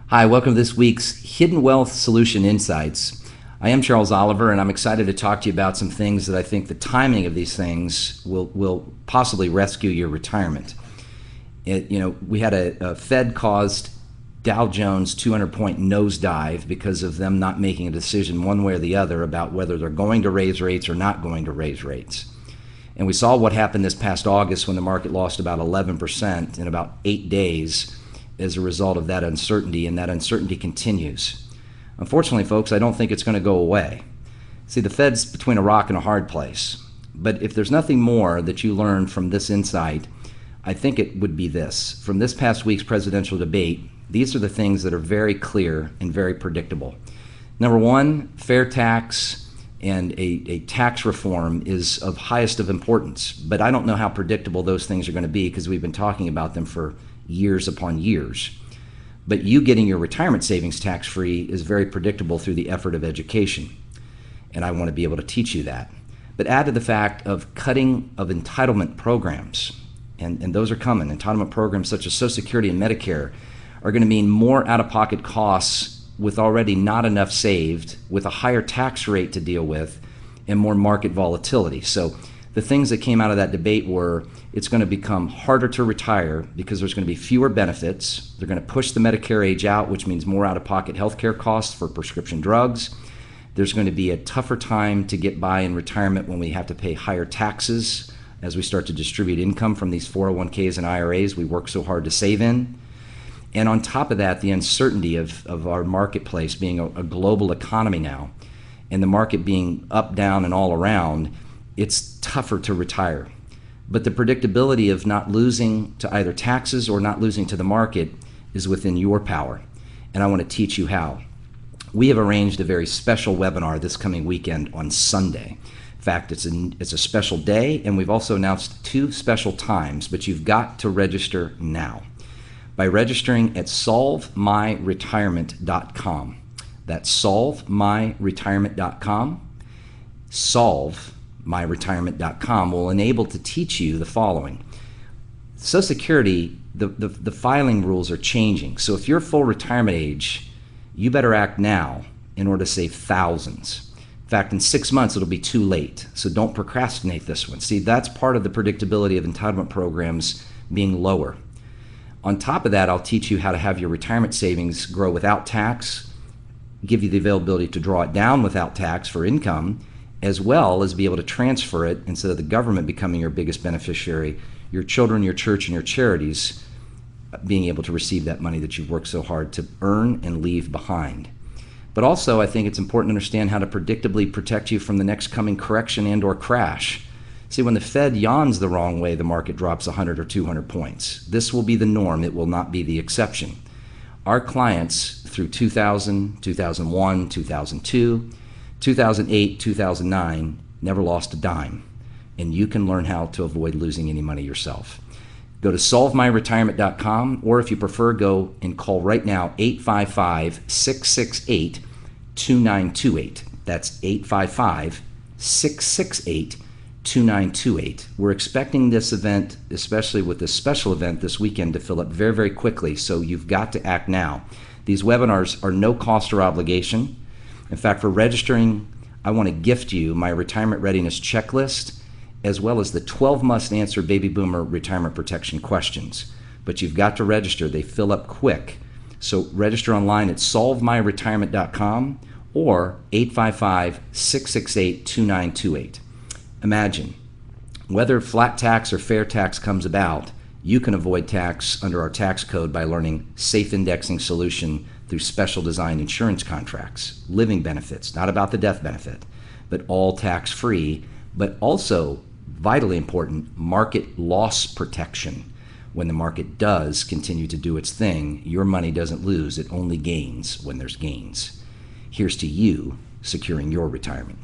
Hi, welcome to this week's Hidden Wealth Solution Insights. I am Charles Oliver, and I'm excited to talk to you about some things that I think the timing of these things will possibly rescue your retirement. We had a Fed-caused Dow Jones 200-point nosedive because of them not making a decision one way or the other about whether they're going to raise rates or not going to raise rates. And we saw what happened this past August when the market lost about 11% in about 8 days as a result of that uncertainty, and that uncertainty continues. Unfortunately, folks, I don't think it's going to go away. See, the Fed's between a rock and a hard place. But if there's nothing more that you learn from this insight, I think it would be this. From this past week's presidential debate, these are the things that are very clear and very predictable. Number one, fair tax and a tax reform is of highest of importance. But I don't know how predictable those things are going to be because we've been talking about them for years upon years. But you getting your retirement savings tax-free is very predictable through the effort of education. And I want to be able to teach you that. But add to the fact of cutting of entitlement programs, and those are coming. Entitlement programs such as Social Security and Medicare are going to mean more out-of-pocket costs with already not enough saved, with a higher tax rate to deal with, and more market volatility. So the things that came out of that debate were it's going to become harder to retire because there's going to be fewer benefits. They're going to push the Medicare age out, which means more out-of-pocket healthcare costs for prescription drugs. There's going to be a tougher time to get by in retirement when we have to pay higher taxes as we start to distribute income from these 401ks and IRAs we work so hard to save in. And on top of that, the uncertainty of our marketplace being a global economy now, and the market being up, down, and all around, it's tougher to retire. But the predictability of not losing to either taxes or not losing to the market is within your power. And I want to teach you how. We have arranged a very special webinar this coming weekend on Sunday. In fact, it's a special day, and we've also announced 2 special times, but you've got to register now by registering at solvemyretirement.com. That's solvemyretirement.com. Solvemyretirement.com will enable to teach you the following. Social Security, the filing rules are changing. So if you're full retirement age, you better act now in order to save thousands. In fact, in 6 months, it'll be too late. So don't procrastinate this one. See, that's part of the predictability of entitlement programs being lower. On top of that, I'll teach you how to have your retirement savings grow without tax, give you the availability to draw it down without tax for income, as well as be able to transfer it instead of the government becoming your biggest beneficiary, your children, your church, and your charities being able to receive that money that you've worked so hard to earn and leave behind. But also, I think it's important to understand how to predictably protect you from the next coming correction and or crash. See, when the Fed yawns the wrong way, the market drops 100 or 200 points. This will be the norm. It will not be the exception. Our clients through 2000, 2001, 2002, 2008, 2009 never lost a dime. And you can learn how to avoid losing any money yourself. Go to solvemyretirement.com, or if you prefer, go and call right now 855-668-2928. That's 855-668-2928. We're expecting this event, especially with this special event this weekend, to fill up very, very quickly, so you've got to act now. These webinars are no cost or obligation. In fact, for registering, I want to gift you my retirement readiness checklist, as well as the 12 must-answer baby boomer retirement protection questions. But you've got to register. They fill up quick. So register online at solvemyretirement.com or 855-668-2928. Imagine, whether flat tax or fair tax comes about, you can avoid tax under our tax code by learning safe indexing solution through special designed insurance contracts, living benefits, not about the death benefit, but all tax-free, but also, vitally important, market loss protection. When the market does continue to do its thing, your money doesn't lose, it only gains when there's gains. Here's to you securing your retirement.